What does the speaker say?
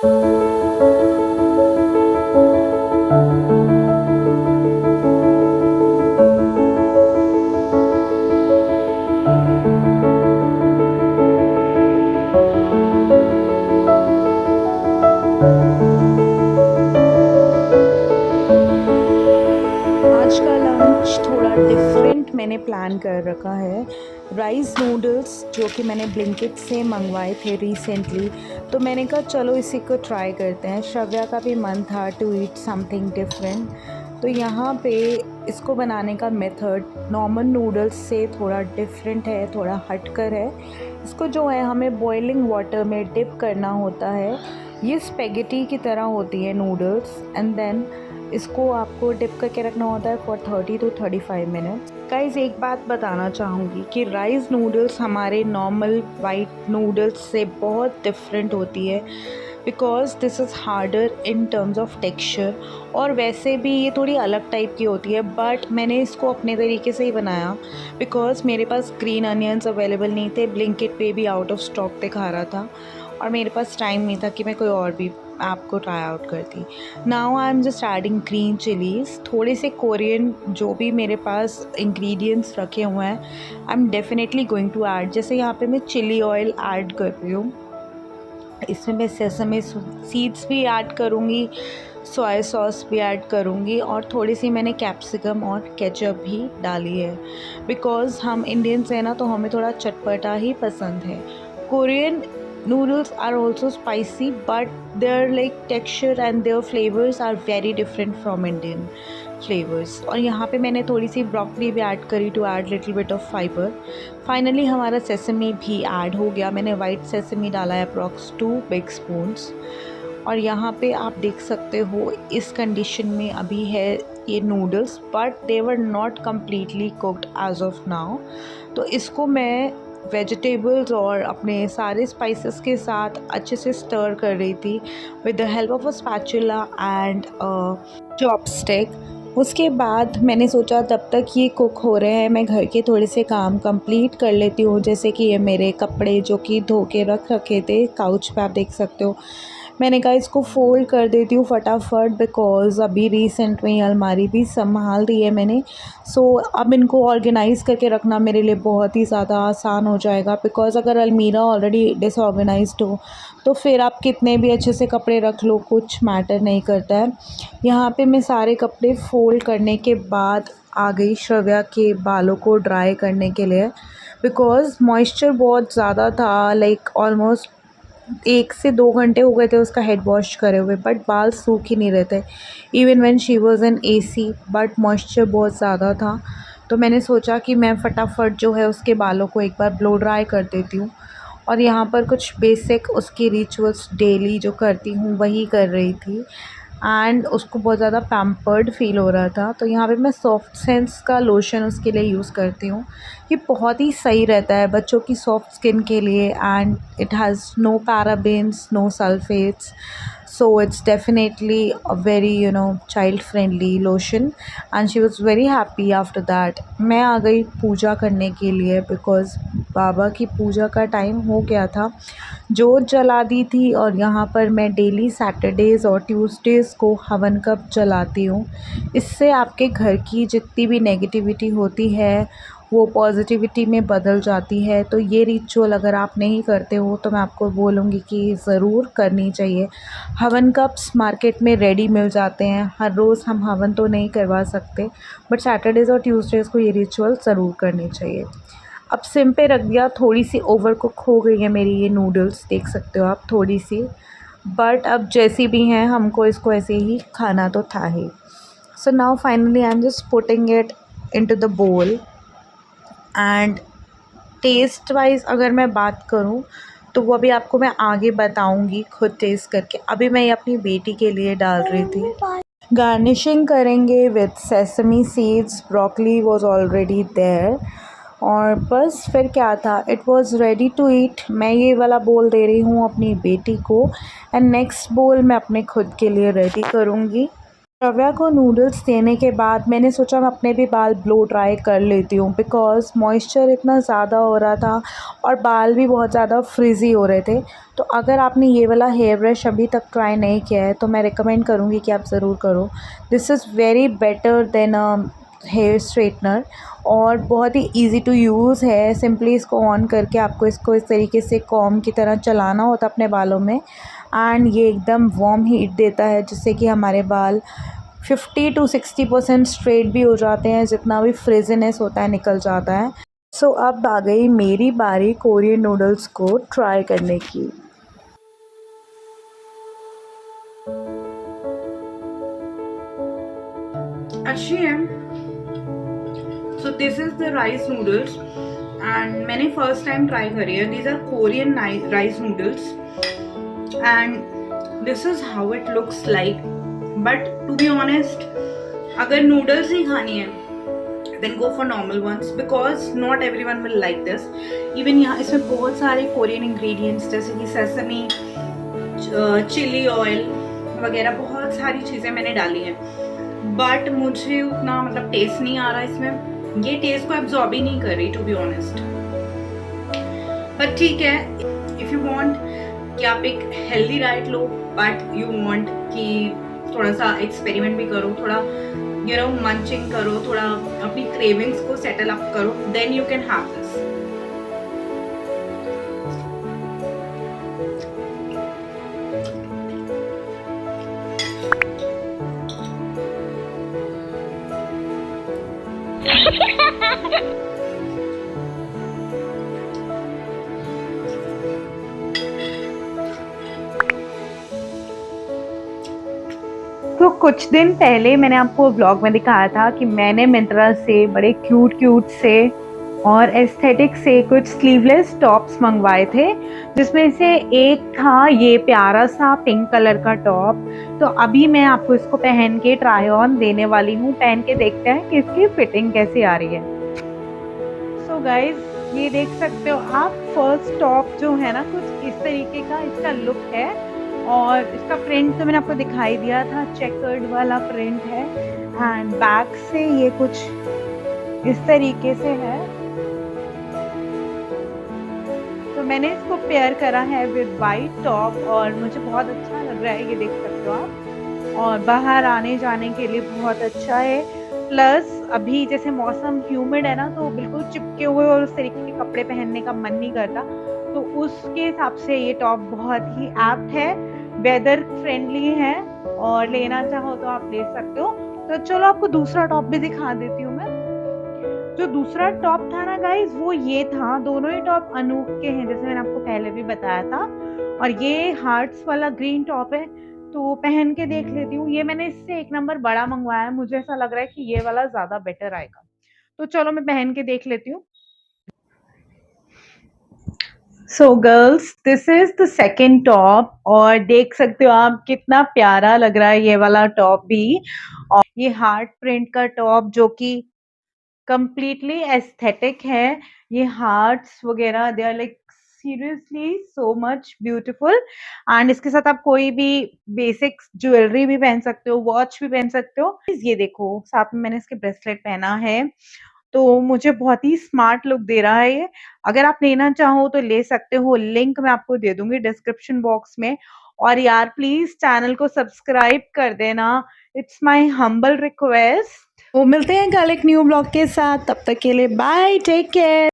आज का लंच थोड़ा डिफरेंट मैंने प्लान कर रखा है। राइस नूडल्स जो कि मैंने ब्लिंकिट से मंगवाए थे रिसेंटली, तो मैंने कहा चलो इसी को ट्राई करते हैं। श्रव्या का भी मन था टू ईट समथिंग डिफरेंट। तो यहाँ पे इसको बनाने का मेथड नॉर्मल नूडल्स से थोड़ा डिफरेंट है, थोड़ा हटकर है। इसको जो है हमें बॉइलिंग वाटर में डिप करना होता है। ये स्पेगेटी की तरह होती है नूडल्स, एंड देन इसको आपको डिप करके रखना होता है फॉर 30 to 35 मिनट्स। गाइस, एक बात बताना चाहूँगी कि राइस नूडल्स हमारे नॉर्मल वाइट नूडल्स से बहुत डिफरेंट होती है, because this is harder in terms of texture. और वैसे भी ये थोड़ी अलग टाइप की होती है, बट मैंने इसको अपने तरीके से ही बनाया बिकॉज मेरे पास ग्रीन अनियंस अवेलेबल नहीं थे। ब्लिंकिट पे भी आउट ऑफ स्टॉक दिखा रहा था और मेरे पास टाइम नहीं था कि मैं कोई और भी आपको ट्राई आउट करती। Now I am just adding green chillies, थोड़े से कोरियन, जो भी मेरे पास इंग्रेडिएंट्स रखे हुए हैं I am definitely going to add. जैसे यहाँ पे मैं चिली ऑयल ऐड कर रही हूँ, इसमें मैं सेसमे सीड्स भी ऐड करूँगी, सोया सॉस भी ऐड करूँगी, और थोड़ी सी मैंने कैप्सिकम और केचप भी डाली है। बिकॉज़ हम इंडियंस हैं ना, तो हमें थोड़ा चटपटा ही पसंद है। Korean noodles are also spicy, but their like texture and their flavors are very different from Indian flavors। और यहाँ पे मैंने थोड़ी सी ब्रोकली भी ऐड करी to add little bit of fibre. Finally हमारा सेसमी भी ऐड हो गया। मैंने वाइट सेसमी डाला है अप्रॉक्स 2 बिग स्पून्स। और यहाँ पे आप देख सकते हो इस कंडीशन में अभी है ये noodles, but they were not completely cooked as of now. तो इसको मैं वेजिटेबल्स और अपने सारे स्पाइसेस के साथ अच्छे से स्टर कर रही थी with the help of a spatula and chopstick. उसके बाद मैंने सोचा तब तक ये कुक हो रहे हैं, मैं घर के थोड़े से काम कंप्लीट कर लेती हूँ। जैसे कि ये मेरे कपड़े जो कि धो के रख रखे थे काउच पे, आप देख सकते हो। मैंने कहा इसको फ़ोल्ड कर देती हूँ फटाफट, बिकॉज़ अभी रिसेंट में ही अलमारी भी संभाल दी है मैंने। सो अब इनको ऑर्गेनाइज़ करके रखना मेरे लिए बहुत ही ज़्यादा आसान हो जाएगा, बिकॉज़ अगर अलमीरा ऑलरेडी डिसऑर्गेनाइज्ड हो तो फिर आप कितने भी अच्छे से कपड़े रख लो, कुछ मैटर नहीं करता है। यहाँ पे मैं सारे कपड़े फ़ोल्ड करने के बाद आ गई श्रव्या के बालों को ड्राई करने के लिए, बिकॉज़ मॉइस्चर बहुत ज़्यादा था। लाइक ऑलमोस्ट 1 से 2 घंटे हो गए थे उसका हेड वॉश करे हुए, बट बाल सूख ही नहीं रहे थे even when she was in AC, but moisture बहुत ज़्यादा था। तो मैंने सोचा कि मैं फटाफट जो है उसके बालों को एक बार ब्लो ड्राई कर देती हूँ। और यहाँ पर कुछ बेसिक उसकी रिचुअल्स डेली जो करती हूँ वही कर रही थी, एंड उसको बहुत ज़्यादा पैम्पर्ड फ़ील हो रहा था। तो यहाँ पे मैं सॉफ्ट सेंस का लोशन उसके लिए यूज़ करती हूँ। ये बहुत ही सही रहता है बच्चों की सॉफ्ट स्किन के लिए, and it has no parabens, no sulphates, so it's definitely a very child friendly lotion, and she was very happy after that। मैं आ गई पूजा करने के लिए, बिकॉज़ बाबा की पूजा का टाइम हो गया था, जोत जला दी थी। और यहाँ पर मैं डेली सैटरडेज़ और ट्यूसडेज़ को हवन कप जलाती हूँ। इससे आपके घर की जितनी भी नेगेटिविटी होती है वो पॉजिटिविटी में बदल जाती है। तो ये रिचुअल अगर आप नहीं करते हो तो मैं आपको बोलूँगी कि ज़रूर करनी चाहिए। हवन कप्स मार्केट में रेडी मिल जाते हैं, हर रोज़ हम हवन तो नहीं करवा सकते, बट सैटरडेज़ और ट्यूसडेज़ को ये रिचुअल ज़रूर करनी चाहिए। अब सिम पे रख दिया, थोड़ी सी ओवर कुक हो गई है मेरी ये नूडल्स, देख सकते हो आप थोड़ी सी, बट अब जैसी भी हैं हमको इसको ऐसे ही खाना तो था ही। So now finally I am just putting it into the bowl. And taste wise अगर मैं बात करूँ तो वो अभी आपको मैं आगे बताऊँगी खुद टेस्ट करके। अभी मैं ये अपनी बेटी के लिए डाल रही थी। गार्निशिंग करेंगे with sesame seeds, broccoli was already there, और बस फिर क्या था, it was ready to eat. मैं ये वाला बोल दे रही हूँ अपनी बेटी को, एंड नेक्स्ट बोल मैं अपने खुद के लिए रेडी करूँगी। श्रव्या को नूडल्स देने के बाद मैंने सोचा मैं अपने भी बाल ब्लो ड्राई कर लेती हूँ, बिकॉज़ मॉइस्चर इतना ज़्यादा हो रहा था और बाल भी बहुत ज़्यादा फ्रिज़ी हो रहे थे। तो अगर आपने ये वाला हेयर ब्रश अभी तक ट्राई नहीं किया है तो मैं रिकमेंड करूँगी कि आप ज़रूर करो। This is very better than hair straightener और बहुत ही ईज़ी टू यूज़ है। सिंपली इसको ऑन करके आपको इसको इस तरीके से कॉम्ब की तरह चलाना होता है अपने बालों में, एंड ये एकदम वार्म हीट देता है जिससे कि हमारे बाल 50 to 60% स्ट्रेट भी हो जाते हैं, जितना भी फ्रिजीनेस होता है निकल जाता है। सो अब आ गई मेरी बारी कोरियन नूडल्स को ट्राई करने की। अच्छी है। So this is the rice noodles and मैंने फर्स्ट टाइम ट्राई करी है। These are Korean rice noodles and this is how it looks like. But to be honest, अगर नूडल्स ही खानी है then go for normal ones because not everyone will like this. Even यहाँ इसमें बहुत सारे कोरियन इंग्रेडिएंट्स जैसे कि सेसमी, चिली ऑयल वगैरह बहुत सारी चीज़ें मैंने डाली हैं, बट मुझे उतना मतलब टेस्ट नहीं आ रहा इसमें। ये टेस्ट को एब्जॉर्ब ही नहीं कर रही टू बी ऑनेस्ट। बट ठीक है, इफ़ यू वांट कि आप एक healthy diet low but you want कि थोड़ा सा एक्सपेरिमेंट भी करो, थोड़ा मंचिंग करो, थोड़ा अपनी क्रेविंग्स को सेटल अप करो, then you can have this. तो कुछ दिन पहले मैंने आपको व्लॉग में दिखाया था कि मैंने मिंत्रा से बड़े क्यूट से और एस्थेटिक से कुछ स्लीवलेस टॉप्स मंगवाए थे, जिसमें से एक था ये प्यारा सा पिंक कलर का टॉप। तो अभी मैं आपको इसको पहन के ट्राई ऑन देने वाली हूँ। पहन के देखते हैं कि इसकी फिटिंग कैसी आ रही है। सो गाइज, ये देख सकते हो आप, फर्स्ट टॉप जो है ना कुछ इस तरीके का इसका लुक है और इसका प्रिंट तो मैंने आपको दिखाई दिया था, चेकर्ड वाला प्रिंट है एंड बैक से ये कुछ इस तरीके से है। तो मैंने इसको पेयर करा है विद वाइट टॉप और मुझे बहुत अच्छा लग रहा है, ये देख सकते हो आप, और बाहर आने जाने के लिए बहुत अच्छा है। प्लस अभी जैसे मौसम ह्यूमिड है ना, तो बिल्कुल चिपके हुए और उस तरीके के कपड़े पहनने का मन नहीं करता, तो उसके हिसाब से ये टॉप बहुत ही एप्ट है, वेदर फ्रेंडली है और लेना चाहो तो आप ले सकते हो। तो चलो आपको दूसरा टॉप भी दिखा देती हूँ मैं। जो दूसरा टॉप था ना गाइज, वो ये था। दोनों ही टॉप अनूप के हैं जैसे मैंने आपको पहले भी बताया था, और ये हार्ट्स वाला ग्रीन टॉप है। तो पहन के देख लेती हूँ। ये मैंने इससे 1 नंबर बड़ा मंगवाया है, मुझे ऐसा लग रहा है कि ये वाला ज्यादा बेटर आएगा। तो चलो मैं पहन के देख लेती हूँ। So girls, this is the second top और देख सकते हो आप कितना प्यारा लग रहा है ये वाला टॉप भी। और ये हार्ट प्रिंट का टॉप जो कि कंप्लीटली एस्थेटिक है। ये हार्ट्स वगैरह they are like seriously so much beautiful, and इसके साथ आप कोई भी बेसिक ज्वेलरी भी पहन सकते हो, वॉच भी पहन सकते हो। ये देखो, साथ में मैंने इसके ब्रेसलेट पहना है, तो मुझे बहुत ही स्मार्ट लुक दे रहा है ये। अगर आप लेना चाहो तो ले सकते हो, लिंक मैं आपको दे दूंगी डिस्क्रिप्शन बॉक्स में। और यार प्लीज चैनल को सब्सक्राइब कर देना, इट्स माय हम्बल रिक्वेस्ट। वो मिलते हैं कल एक न्यू ब्लॉग के साथ, तब तक के लिए बाय, टेक केयर।